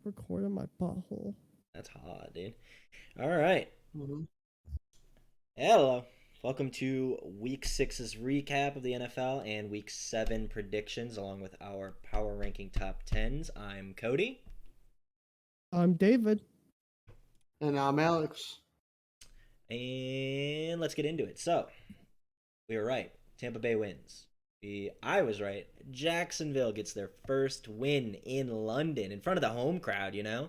record in my butthole. That's hot, dude. All right. Mhm. Hello. Welcome to Week 6's recap of the NFL and Week 7 predictions, along with our power ranking top 10s. I'm Cody. I'm David. And I'm Alex. And let's get into it. So, we were right. Tampa Bay wins. I was right. Jacksonville gets their first win in London in front of the home crowd, because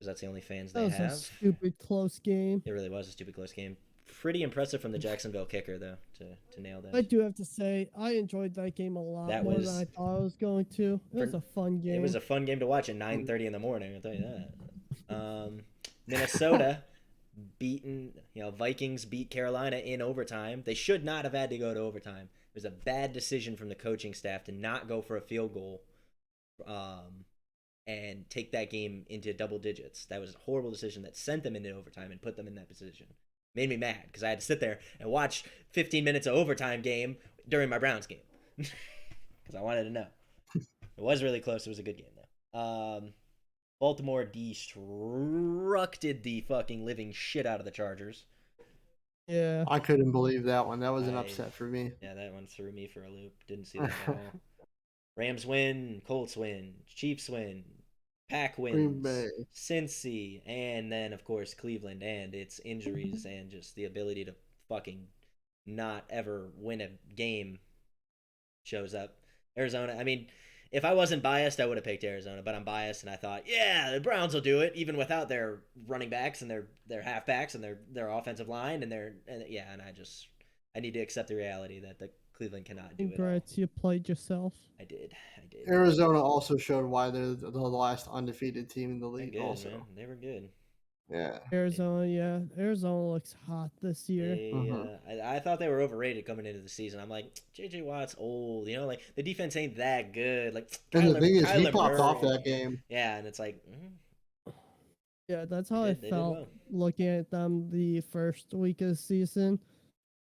that's the only fans That they was a have. stupid close game. It really was a stupid close game. Pretty impressive from the Jacksonville kicker, though, to nail that. I do have to say, I enjoyed that game a lot That more was- than I thought I was going to. It was a fun game. It was a fun game to watch at 9:30 in the morning. I'll tell you that. Minnesota Vikings beat Carolina in overtime. They should not have had to go to overtime. It was a bad decision from the coaching staff to not go for a field goal, and take that game into double digits. That was a horrible decision that sent them into overtime and put them in that position. Made me mad because I had to sit there and watch 15 minutes of overtime game during my Browns game because I wanted to know. It was really close. It was a good game, though. Baltimore destructed the fucking living shit out of the Chargers. Yeah. I couldn't believe that one. That was an upset for me. Yeah, that one threw me for a loop. Didn't see that at all. Rams win, Colts win, Chiefs win, Pack Green wins, Bay. Cincy, and then, of course, Cleveland and its injuries and just the ability to fucking not ever win a game shows up. Arizona, I mean, if I wasn't biased, I would have picked Arizona, but I'm biased, and I thought, yeah, the Browns will do it, even without their running backs and their halfbacks and their offensive line and I need to accept the reality that the Cleveland cannot do it all. Congrats, you played yourself. I did. Arizona also showed why they're the last undefeated team in the They're league. good, Also, man. They were good. yeah. Arizona looks hot this year. I thought they were overrated coming into the season. I'm like, JJ Watt's old, like the defense ain't that good. Like, And the thing is, he Kyler popped off Murray. that game. Yeah, and it's like, Yeah, that's how They I did felt well. looking at them the first week of the season.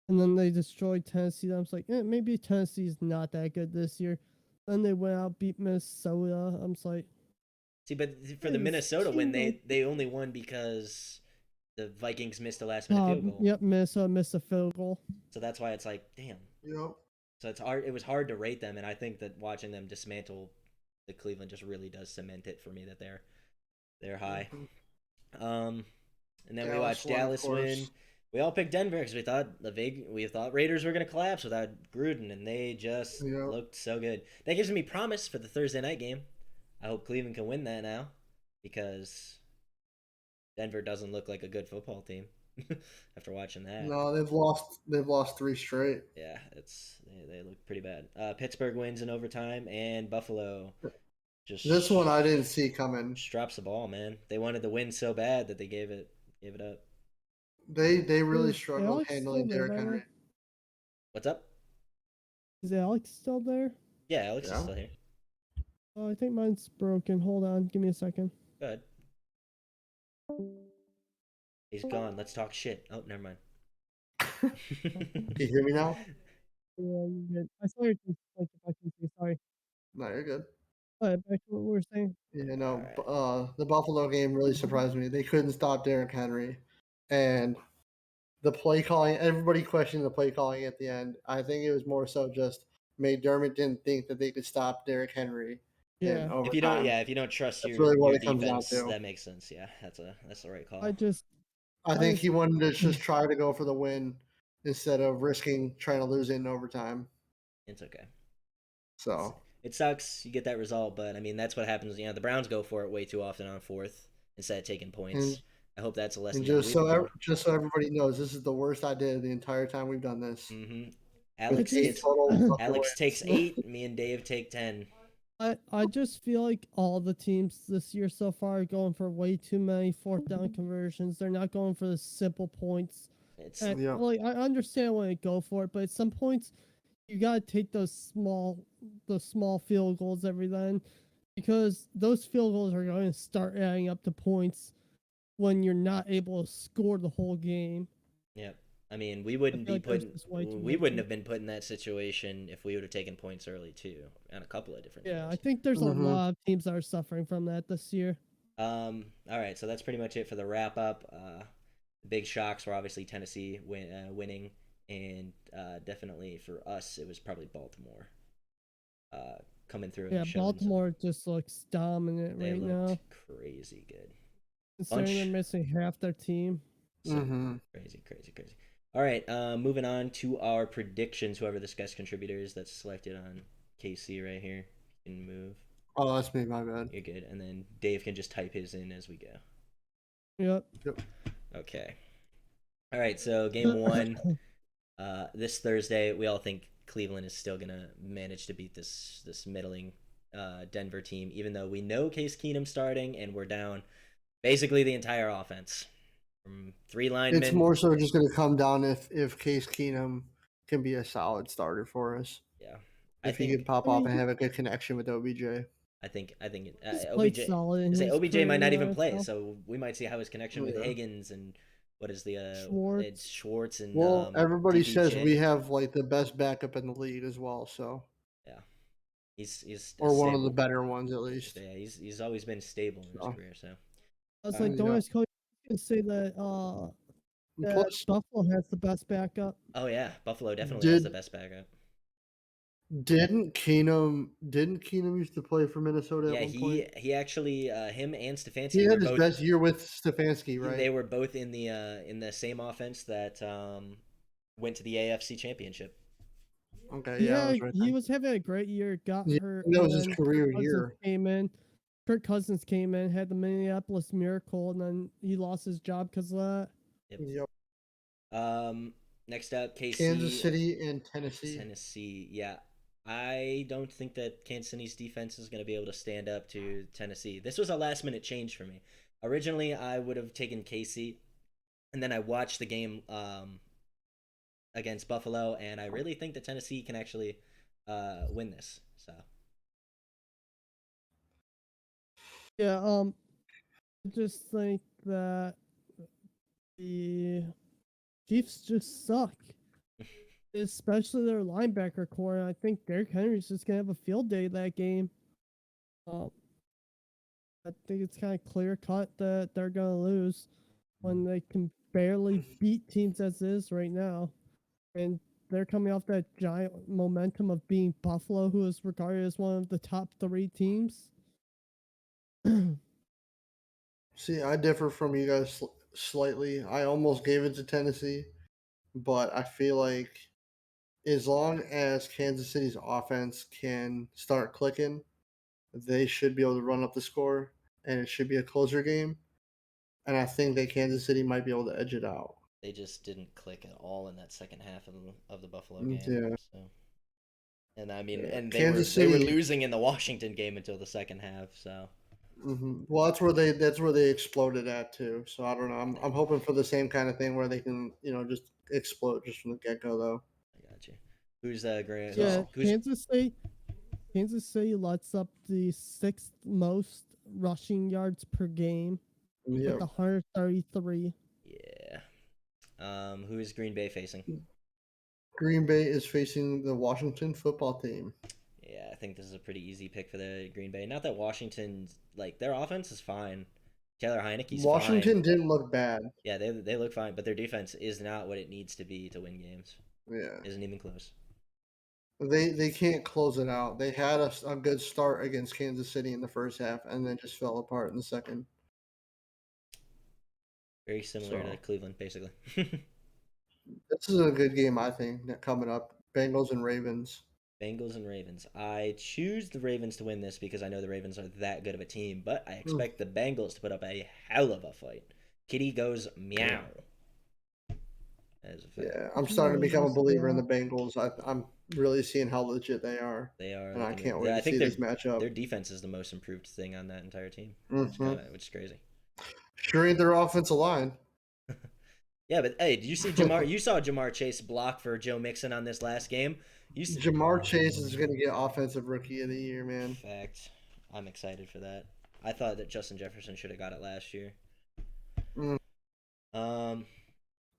And then they destroyed Tennessee. I was like, maybe Tennessee's not that good this year. Then they went out, beat Minnesota. I'm just like, see, but for the This Minnesota win, team, they only won because the Vikings missed a last minute field goal. yep, Minnesota missed a field goal. So that's why it's like, damn. Yep. So it's hard. It was hard to rate them, and I think that watching them dismantle the Cleveland just really does cement it for me that they're high. And then we watched Dallas win. We all picked Denver because we thought Raiders were gonna collapse without Gruden, and they just looked so good. That gives me promise for the Thursday night game. I hope Cleveland can win that now, because Denver doesn't look like a good football team after watching that. No, they've lost 3 straight. Yeah, they look pretty bad. Pittsburgh wins in overtime, and Buffalo just This one I didn't see coming. just drops the ball, man. They wanted the win so bad that they gave it up. They really Is struggled Alex handling still there, Derrick by the way? Henry. What's up? Is Alex still there? Yeah, Alex is Yeah. still here. Oh, I think mine's broken. Hold on. Give me a second. Go ahead. He's gone. Let's talk shit. Oh, never mind. Can you hear me now? Yeah, you're good. I saw your text, like, if I can see. Sorry. No, you're good. Back to what we were saying. Yeah, no. Alright. The Buffalo game really surprised me. They couldn't stop Derrick Henry, and the play calling. Everybody questioned the play calling at the end. I think it was more so just McDermott didn't think that they could stop Derrick Henry. Yeah. If you don't trust That's your, really what your it comes down defense, to. that makes sense. Yeah, that's the right call. I think he wanted to just try to go for the win instead of risking trying to lose it in overtime. It's okay. So It sucks you get that result, but I mean that's what happens. The Browns go for it way too often on fourth instead of taking points. I hope that's a lesson. And just so everybody knows, this is the worst I did the entire time we've done this. Alex takes 8. Me and Dave take 10. I just feel like all the teams this year so far are going for way too many fourth down conversions. They're not going for the simple points. Like, I understand when they go for it, but at some points you gotta take those small field goals every then, because those field goals are going to start adding up to points when you're not able to score the whole game. Yep. I mean, we wouldn't have been put in that situation if we would have taken points early too, on a couple of different. Yeah, I think there's a lot of teams that are suffering from that this year. All right, so that's pretty much it for the wrap up. The big shocks were obviously Tennessee winning, and definitely for us, it was probably Baltimore coming through Yeah, and showing Baltimore just looks dominant they right looked now. crazy good. Considering they're missing half their team. So crazy. All right, moving on to our predictions. Whoever this guest contributor is that's selected on KC right here can move. Oh, that's me. My bad. You're good, and then Dave can just type his in as we go. Yep. Okay. All right, so game one, this Thursday. We all think Cleveland is still gonna manage to beat this middling Denver team, even though we know Case Keenum starting and we're down basically the entire offense from 3 linemen. It's more so just going to come down if Case Keenum can be a solid starter for us. Yeah, if he could pop off and have a good connection with OBJ. I think OBJ. Solid OBJ might not even play, so we might see how his connection with Higgins and what is the Schwartz and everybody DPJ. says we have like the best backup in the league as well. So yeah, he's or one of the better ones at least. Yeah, he's always been stable in his career. So I was like, don't ask coach to say that. Plus, Buffalo has the best backup. Oh yeah, Buffalo definitely has the best backup. Didn't Keenum used to play for Minnesota at one point? He actually him and Stefanski. He had his best year with Stefanski, right? They were both in the same offense that went to the AFC Championship. Okay, yeah, he was having a great year. Got hurt. That was his career year. Kirk Cousins came in, had the Minneapolis Miracle, and then he lost his job because of that. Yep. Next up, KC, Kansas City and Tennessee. Tennessee, yeah. I don't think that Kansas City's defense is going to be able to stand up to Tennessee. This was a last-minute change for me. Originally, I would have taken KC, and then I watched the game against Buffalo, and I really think that Tennessee can actually win this. So, yeah, I just think that the Chiefs just suck. Especially their linebacker core. I think Derrick Henry's just gonna have a field day that game. I think it's kind of clear cut that they're gonna lose when they can barely beat teams as is right now, and they're coming off that giant momentum of being Buffalo, who is regarded as one of the top 3 teams. See, I differ from you guys slightly. I almost gave it to Tennessee, but I feel like as long as Kansas City's offense can start clicking, they should be able to run up the score, and it should be a closer game. And I think that Kansas City might be able to edge it out. They just didn't click at all in that second half of the Buffalo game. Yeah. So. And I mean, and they were losing in the Washington game until the second half. So. Mm-hmm. Well, that's where they exploded at too. So I don't know. I'm hoping for the same kind of thing where they can just explode just from the get go though. I got you. Who's Grant? Yeah, Kansas City lets up the 6th most rushing yards per game with 133. Yeah. Who is Green Bay facing? Green Bay is facing the Washington football team. Yeah, I think this is a pretty easy pick for the Green Bay. Not that Washington's their offense is fine. Taylor Heineke's Washington fine. Didn't look bad. Yeah, they look fine, but their defense is not what it needs to be to win games. Yeah, isn't even close. They can't close it out. They had a good start against Kansas City in the first half, and then just fell apart in the second. Very similar to Cleveland, basically. This is a good game, I think, coming up. Bengals and Ravens. I choose the Ravens to win this because I know the Ravens are that good of a team, but I expect the Bengals to put up a hell of a fight. Kitty goes meow. Yeah, I'm starting to become a believer in the Bengals. I'm really seeing how legit they are. They are, and I can't wait to see this matchup. Their defense is the most improved thing on that entire team, which is crazy. Sure ain't their offensive line. Yeah, but hey, did you see Jamar? You saw Jamar Chase block for Joe Mixon on this last game. Jamar Chase is going to get offensive rookie of the year, man. In fact, I'm excited for that. I thought that Justin Jefferson should have got it last year.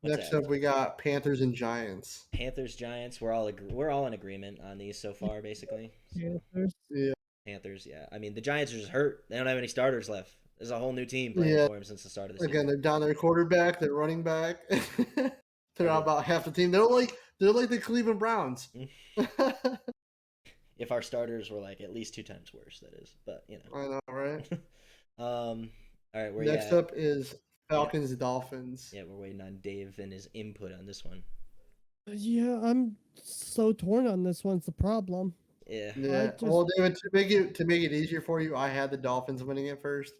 Next up, we got Panthers and Giants. Giants. We're all in agreement on these so far, basically. Panthers. Yeah. Panthers. Yeah. I mean, the Giants are just hurt. They don't have any starters left. There's a whole new team playing for him since the start of the season. Again, they're down their quarterback, their running back. They're out about half the team. They're like the Cleveland Browns. If our starters were like at least 2 times worse, that is. But you know. I know, right? All right, Next up is Falcons Dolphins. Yeah, we're waiting on Dave and his input on this one. Yeah, I'm so torn on this one. It's the problem. Yeah. Well, David, to make it easier for you, I had the Dolphins winning it first,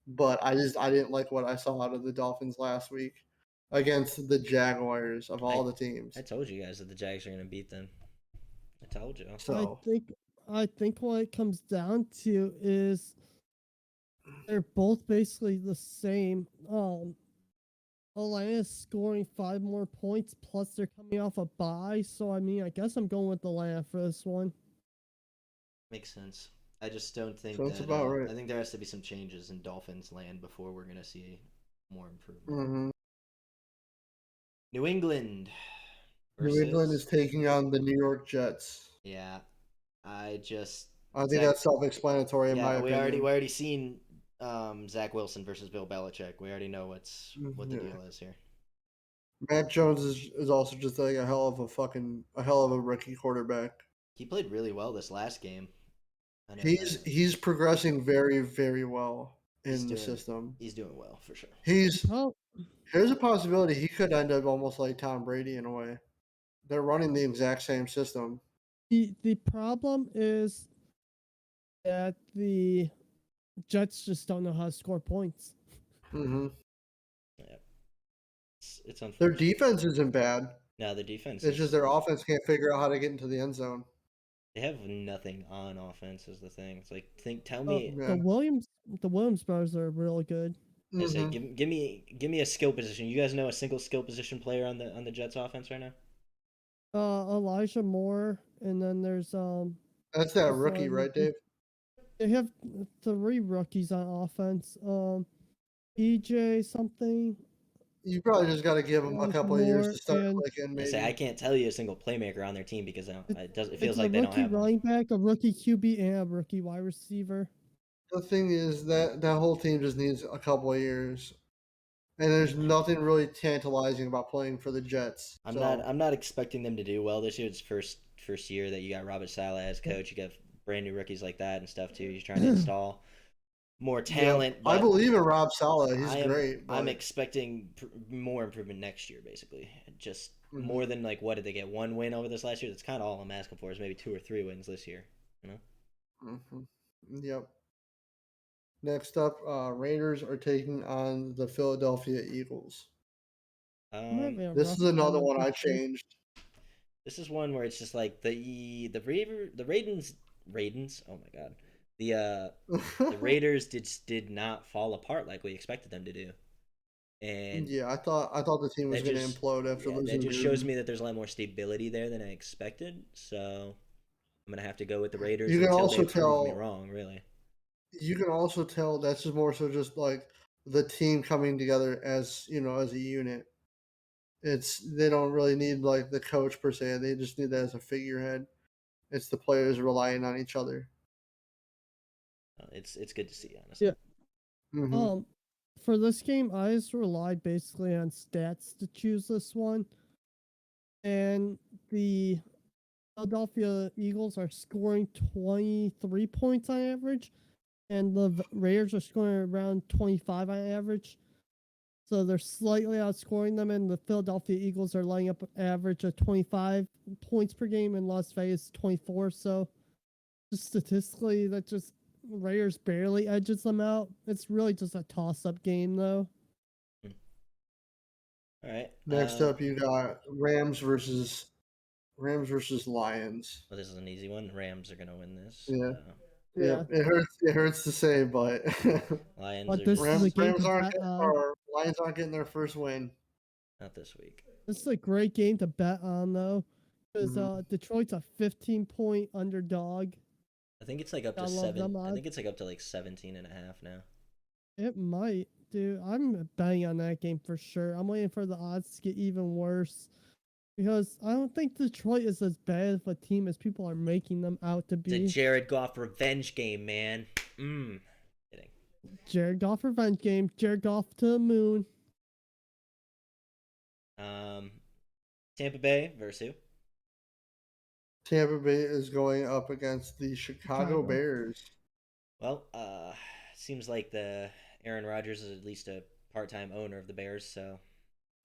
but I didn't like what I saw out of the Dolphins last week against the Jaguars of all the teams. I told you guys that the Jags are going to beat them. I told you. So I think what it comes down to is they're both basically the same. Atlanta's scoring 5 more points, plus they're coming off a bye. So I mean, I guess I'm going with Atlanta for this one. Makes sense. I just don't think that's about right. I think there has to be some changes in Dolphins land before we're going to see more improvement. Mm-hmm. New England. New England is taking on the New York Jets. Yeah, I think that's self-explanatory in my opinion. We already seen Zach Wilson versus Bill Belichick. We already know what the deal is here. Matt Jones is also just like a hell of a rookie quarterback. He played really well this last game. He's progressing very, very well in the system. He's doing well for sure. There's a possibility he could end up almost like Tom Brady in a way. They're running the exact same system. The problem is that the Jets just don't know how to score points. Mm-hmm. Yeah. It's unfortunate. Their defense isn't bad. No, the defense. It's just their offense can't figure out how to get into the end zone. They have nothing on offense is the thing. It's like tell me the Williams brothers are really good. I say give me a skill position. You guys know a single skill position player on the Jets offense right now? Elijah Moore, and then there's that's that rookie, right, Dave? They have 3 rookies on offense. EJ something. You probably just got to give them a couple of years to start clicking. Maybe. I can't tell you a single playmaker on their team because it feels like they don't have a rookie running back, a rookie QB, and a rookie wide receiver. The thing is that whole team just needs a couple of years, and there's nothing really tantalizing about playing for the Jets. I'm not expecting them to do well this year. It's first year that you got Robert Saleh as coach. You got brand new rookies like that and stuff too. He's trying to install more talent. Yeah, I believe in Rob Saleh. He's great. But... I'm expecting more improvement next year, basically. Just more than like, what did they get? 1 win over this last year? That's kind of all I'm asking for. Is maybe 2 or 3 wins this year. You know? Yep. Next up, Raiders are taking on the Philadelphia Eagles. This is another one I changed. This is one where it's just like the Raiders. Oh my god. The Raiders did not fall apart like we expected them to do, and I thought the team was going to implode after losing. That just shows me that there's a lot more stability there than I expected. So I'm gonna have to go with the Raiders. You can also tell me wrong, really. You can also tell that's just more so just like the team coming together as as a unit. They don't really need like the coach per se. They just need that as a figurehead. It's the players relying on each other. It's good to see, honestly. Yeah. Mm-hmm. For this game, I just relied basically on stats to choose this one, and the Philadelphia Eagles are scoring 23 points on average, and the Raiders are scoring around 25 on average. So they're slightly outscoring them, and the Philadelphia Eagles are lining up an average of 25 points per game, and Las Vegas 24. So just statistically, that just Raiders barely edges them out. It's really just a toss-up game, though. All right. Next up, you got Rams versus Lions. Well, this is an easy one. The Rams are gonna win this. Yeah. It hurts to say, but Lions Lions aren't getting their first win. Not this week. This is a great game to bet on, though, because Detroit's a 15-point underdog. I think it's like up to 7. I think it's like up to like 17.5 now. It might, dude. I'm betting on that game for sure. I'm waiting for the odds to get even worse, because I don't think Detroit is as bad of a team as people are making them out to be. It's a Jared Goff revenge game, man. Kidding. Jared Goff revenge game. Jared Goff to the moon. Tampa Bay versus who? Tampa Bay is going up against the Chicago Bears. Well, seems like the Aaron Rodgers is at least a part-time owner of the Bears, so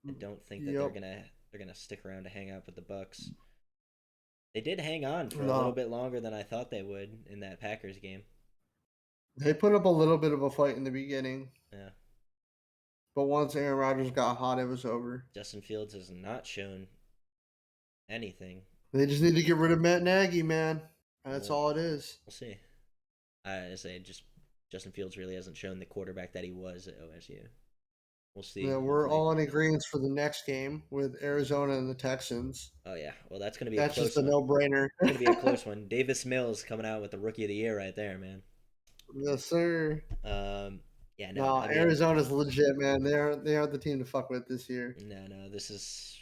I don't think that they're gonna stick around to hang out with the Bucks. They did hang on for a little bit longer than I thought they would in that Packers game. They put up a little bit of a fight in the beginning. Yeah. But once Aaron Rodgers got hot, it was over. Justin Fields has not shown anything. They just need to get rid of Matt Nagy, man. That's all it is. We'll see. I say just Justin Fields really hasn't shown the quarterback that he was at OSU. We'll see. Yeah, we're all in agreement for the next game with Arizona and the Texans. Oh yeah, well that's gonna be a close just a no-brainer. It's gonna be a close one. Davis Mills coming out with the Rookie of the Year right there, man. Yes, sir. Yeah, no, Arizona's legit, man. They are the team to fuck with this year. No, this is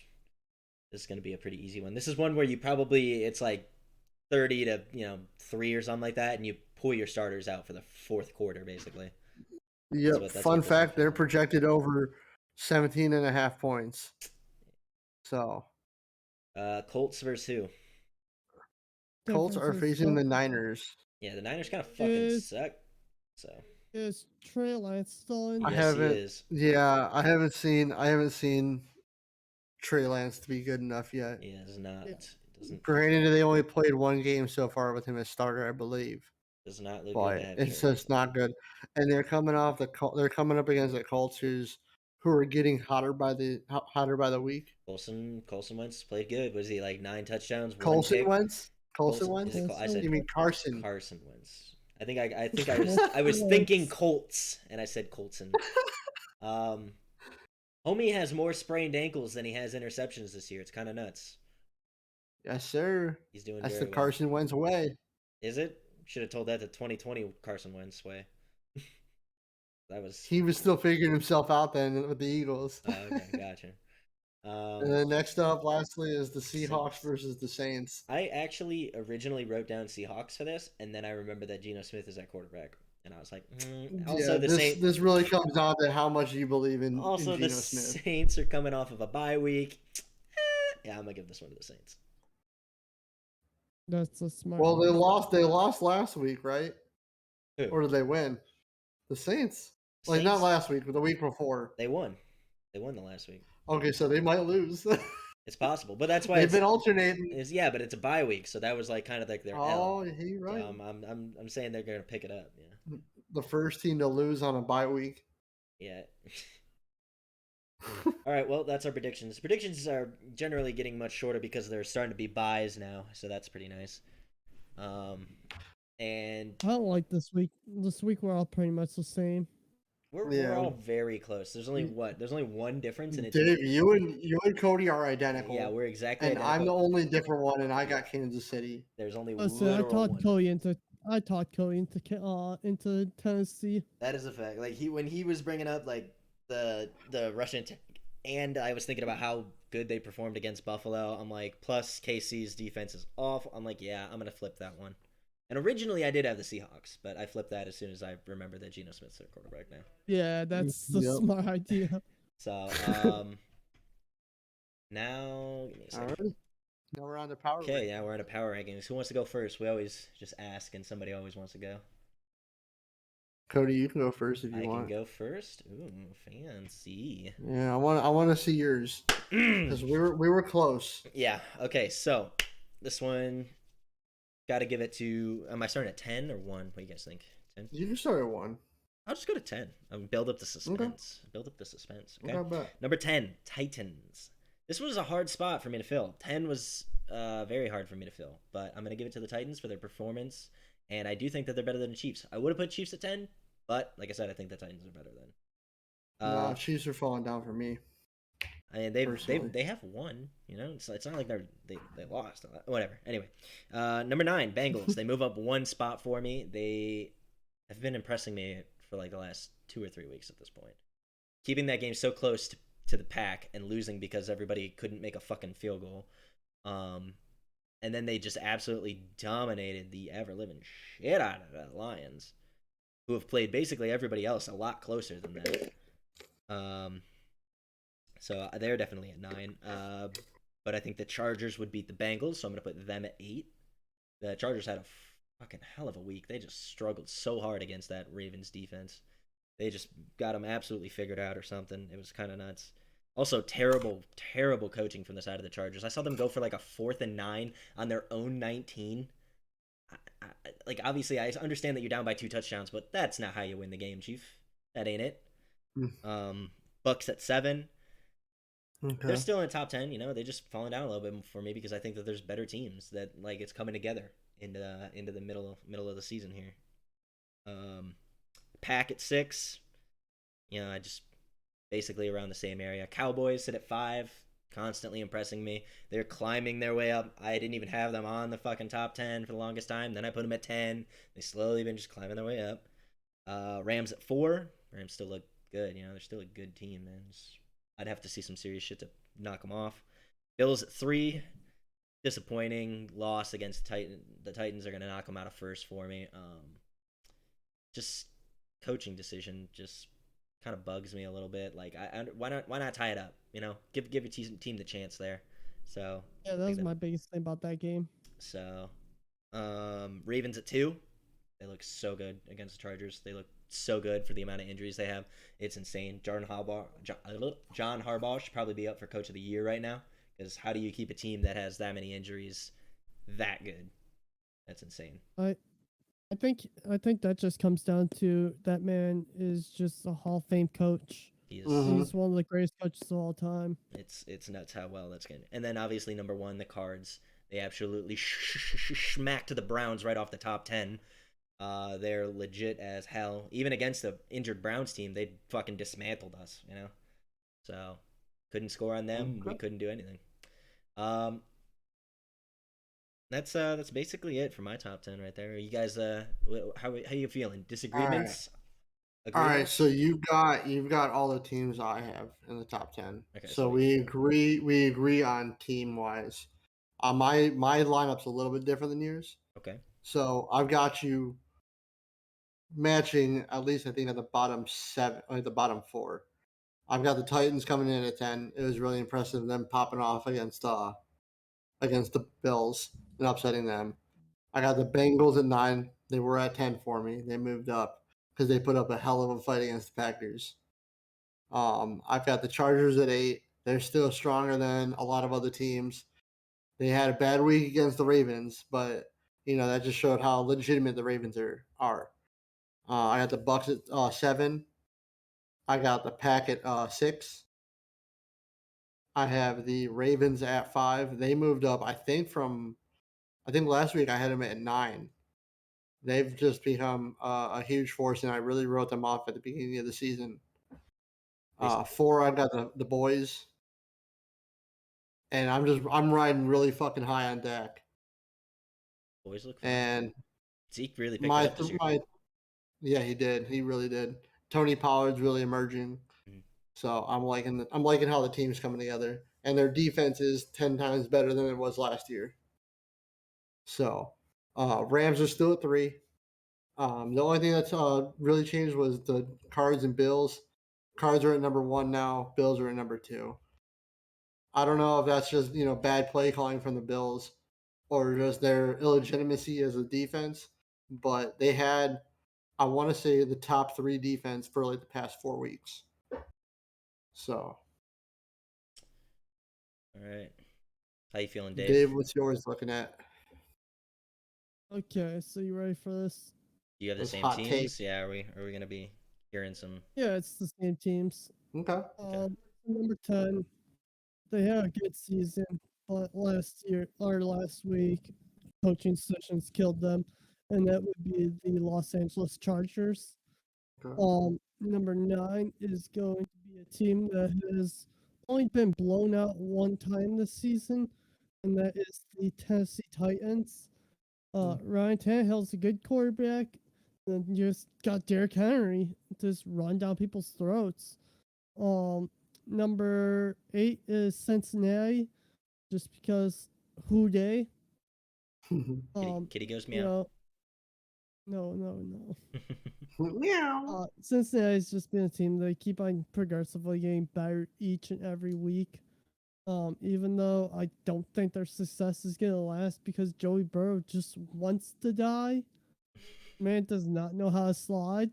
gonna be a pretty easy one. This is one where you probably it's like 30 to 3 or something like that, and you pull your starters out for the fourth quarter, basically. Yep. Fun fact: they're projected over 17.5 points. So. Colts versus who? Colts are facing the Niners. Yeah, the Niners kind of fucking suck. So. Is Trey Lance still in? I haven't. Yeah, I haven't seen Trey Lance to be good enough yet. Yeah, it's not. Yeah. Granted, they only played one game so far with him as starter, I believe. Does not look good. It's just not good. And they're coming up against the Colts who are getting hotter by the week. Colson Wentz played good. Was he like 9 touchdowns? Colson Wentz. I said you mean Carson? Carson Wentz. I think I was thinking Colts, and I said Colson. Homie has more sprained ankles than he has interceptions this year. It's kind of nuts. Yes, sir. He's doing. That's the Carson Wentz way. Is it? Should have told that the 2020 Carson Wentz way. He was still figuring himself out then with the Eagles. Oh, okay, gotcha. And then next up, lastly, is the Seahawks versus the Saints. I actually originally wrote down Seahawks for this, and then I remembered that Geno Smith is at quarterback, and I was like, also the Saints. This really comes down to how much you believe in. Also, in Geno the Smith. Saints are coming off of a bye week. Yeah, I'm gonna give this one to the Saints. That's a smart. Well, they lost last week, right? Who? Or did they win? The Saints. Like not last week, but the week before. They won. They won the last week. Okay, so they might lose. It's possible, but that's why they've been alternating. Yeah, but it's a bye week, so that was like kind of like their L. You're right. So I'm saying they're gonna pick it up. Yeah. The first team to lose on a bye week. Yeah. All right, well, that's our predictions. Predictions are generally getting much shorter because they're starting to be buys now, so that's pretty nice. And I don't like this week. This week we're all pretty much the same. We're all very close. There's only one difference, and it's Dave. You and Cody are identical. Yeah, we're exactly. And identical. I'm the only different one, and I got Kansas City. There's only Listen, I talked Cody into Tennessee. That is a fact. Like when he was bringing up like the Russian attack, and I was thinking about how good they performed against Buffalo. I'm like, plus KC's defense is awful. I'm like, yeah, I'm gonna flip that one. And originally I did have the Seahawks, but I flipped that as soon as I remembered that Geno Smith's their quarterback now. Yeah, that's the smart idea. So, now give me a second. Right. Now we're on the power. Okay, yeah, we're on a power rankings. Who wants to go first? We always just ask, and somebody always wants to go. Cody, you can go first if you want. I can go first. Ooh, fancy. Yeah, I want to see yours because we were close. Yeah. Okay. So this one, got to give it to. Am I starting at 10 or 1? What do you guys think? 10. You can start at 1. I'll just go to 10. Build up the suspense. Okay. Build up the suspense. Okay. Number 10, Titans. This was a hard spot for me to fill. 10 was very hard for me to fill, but I'm gonna give it to the Titans for their performance, and I do think that they're better than the Chiefs. I would have put Chiefs at 10. But like I said, I think the Titans are better than. No, Chiefs are falling down for me. I mean, they have won. You know, it's not like they lost. Whatever. Anyway, number 9, Bengals. They move up one spot for me. They have been impressing me for like the last 2 or 3 weeks at this point. Keeping that game so close to the pack and losing because everybody couldn't make a fucking field goal. And then they just absolutely dominated the ever living shit out of the Lions. who have played basically everybody else a lot closer than that. So they're definitely at 9. But I think the Chargers would beat the Bengals, so I'm gonna put them at 8. The Chargers had a fucking hell of a week. They just struggled so hard against that Ravens defense. They just got them absolutely figured out or something. It was kind of nuts. Also, terrible, terrible coaching from the side of the Chargers. I saw them go for like a 4th and 9 on their own 19. Like, obviously, I understand that you're down by 2 touchdowns, but that's not how you win the game, Chief. That ain't it. Bucks at 7. Okay. They're still in the top 10. You know, they just fallen down a little bit for me because I think that there's better teams that like it's coming together into the middle of the season here. Pack at 6. You know, I just basically around the same area. Cowboys sit at 5, constantly impressing me. They're climbing their way up. I didn't even have them on the fucking top 10 for the longest time. Then I put them at 10. They slowly been just climbing their way up. Rams at 4. Rams still look good. You know, they're still a good team, man. I'd have to see some serious shit to knock them off. Bills at 3. Disappointing loss against the Titans are going to knock them out of first for me. Just coaching decision just kind of bugs me a little bit. Like, why not tie it up? You know, give your team the chance there. So yeah, that was my biggest thing about that game. So, Ravens at 2. They look so good against the Chargers. They look so good for the amount of injuries they have. It's insane. John Harbaugh should probably be up for Coach of the Year right now, because how do you keep a team that has that many injuries that good? That's insane. I think that just comes down to that man is just a Hall of Fame coach. He's one of the greatest coaches of all time. It's nuts how well that's going. And then obviously number 1, the Cards. They absolutely smacked the Browns right off the top 10. They're legit as hell. Even against the injured Browns team, they fucking dismantled us, you know? So, couldn't score on them. We couldn't do anything. That's basically it for my top 10 right there. You guys, how are you feeling? Disagreements? All right, so you've got all the teams I have in the top 10. Okay, so we agree on team wise. My lineup's a little bit different than yours. Okay. So I've got you matching at least I think at the bottom 7, like the bottom 4. I've got the Titans coming in at 10. It was really impressive them popping off against the Bills and upsetting them. I got the Bengals at 9. They were at 10 for me. They moved up because they put up a hell of a fight against the Packers. I've got the Chargers at 8. They're still stronger than a lot of other teams. They had a bad week against the Ravens, but you know that just showed how legitimate the Ravens are. I got the Bucks at 7. I got the Pack at 6. I have the Ravens at 5. They moved up, I think last week I had them at 9. They've just become a huge force, and I really wrote them off at the beginning of the season. 4, I've got the boys, and I'm riding really fucking high on Dak. Boys look fun. And Zeke really picked it up this year. Yeah, he did. He really did. Tony Pollard's really emerging. Mm-hmm. So I'm liking how the team's coming together, and their defense is 10 times better than it was last year. So, Rams are still at 3. The only thing that's really changed was the Cards and Bills. Cards are at number 1 now. Bills are at number 2. I don't know if that's just bad play calling from the Bills, or just their illegitimacy as a defense. But they had, I want to say, the top 3 defense for like the past 4 weeks. So. All right. How you feeling, Dave? Dave, what's yours looking at? Okay, so you ready for this? Do you have the same teams? Yeah, are we gonna be hearing some? Yeah, it's the same teams. Okay. Number 10, they had a good season, but last week, coaching sessions killed them, and that would be the Los Angeles Chargers. Okay. Number 9 is going to be a team that has only been blown out one time this season, and that is the Tennessee Titans. Ryan Tannehill's a good quarterback, and you just got Derrick Henry to just run down people's throats. Number 8 is Cincinnati, just because who they? Kitty goes meow. No, no, no. Meow. Cincinnati's just been a team they keep on progressively getting better each and every week. Even though I don't think their success is gonna last because Joey Burrow just wants to die. Man does not know how to slide.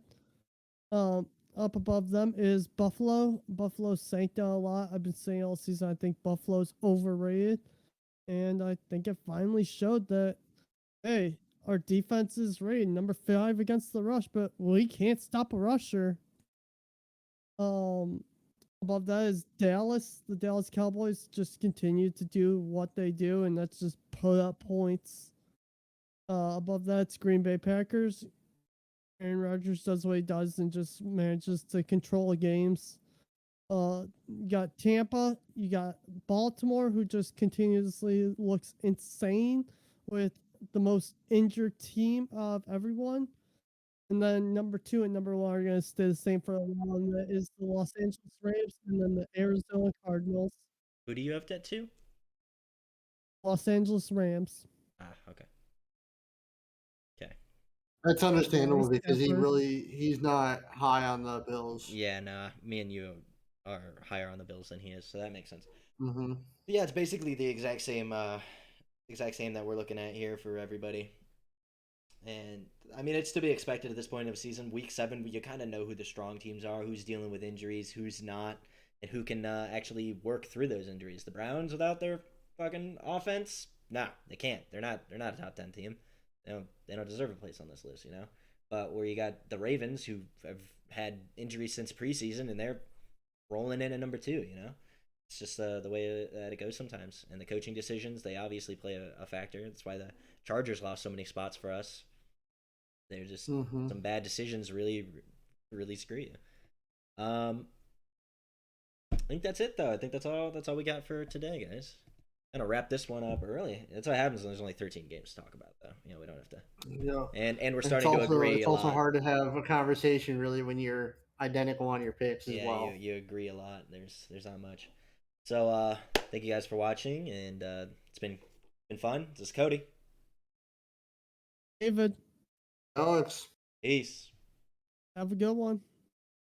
Um, Up above them is Buffalo. Buffalo sank down a lot. I've been saying all season I think Buffalo's overrated. And I think it finally showed that, hey, our defense is rated number 5 against the rush, but we can't stop a rusher. Um, Above that is Dallas. The Dallas Cowboys just continue to do what they do, and that's just put up points. Above that, it's Green Bay Packers. Aaron Rodgers does what he does and just manages to control the games. You got Tampa, you got Baltimore, who just continuously looks insane with the most injured team of everyone. And then number 2 and number 1 are going to stay the same for a while, and that is the Los Angeles Rams and then the Arizona Cardinals. Who do you have that to? Los Angeles Rams. Ah, okay. Okay. That's understandable because he's not high on the Bills. Yeah, nah. Me and you are higher on the Bills than he is, so that makes sense. Mm-hmm. Yeah, it's basically the exact same that we're looking at here for everybody. And I mean, it's to be expected at this point of the season. Week 7, you kind of know who the strong teams are, who's dealing with injuries, who's not, and who can actually work through those injuries. The Browns without their fucking offense, nah, they can't. They're not a top 10 team. They don't deserve a place on this list, you know. But where you got the Ravens, who have had injuries since preseason, and they're rolling in at number 2, you know. It's just the way that it goes sometimes. And the coaching decisions, they obviously play a factor. That's why the Chargers lost so many spots for us. They're just some bad decisions really screw you. I think that's it though. I think that's all we got for today, guys. I'm gonna wrap this one up early. That's what happens when there's only 13 games to talk about though. You know, we don't have to. Yeah. And we're starting to agree. It's also hard to have a conversation really when you're identical on your picks as well. You agree a lot. There's not much. So thank you guys for watching, and it's been fun. This is Cody. David. Alex. Peace. Have a good one.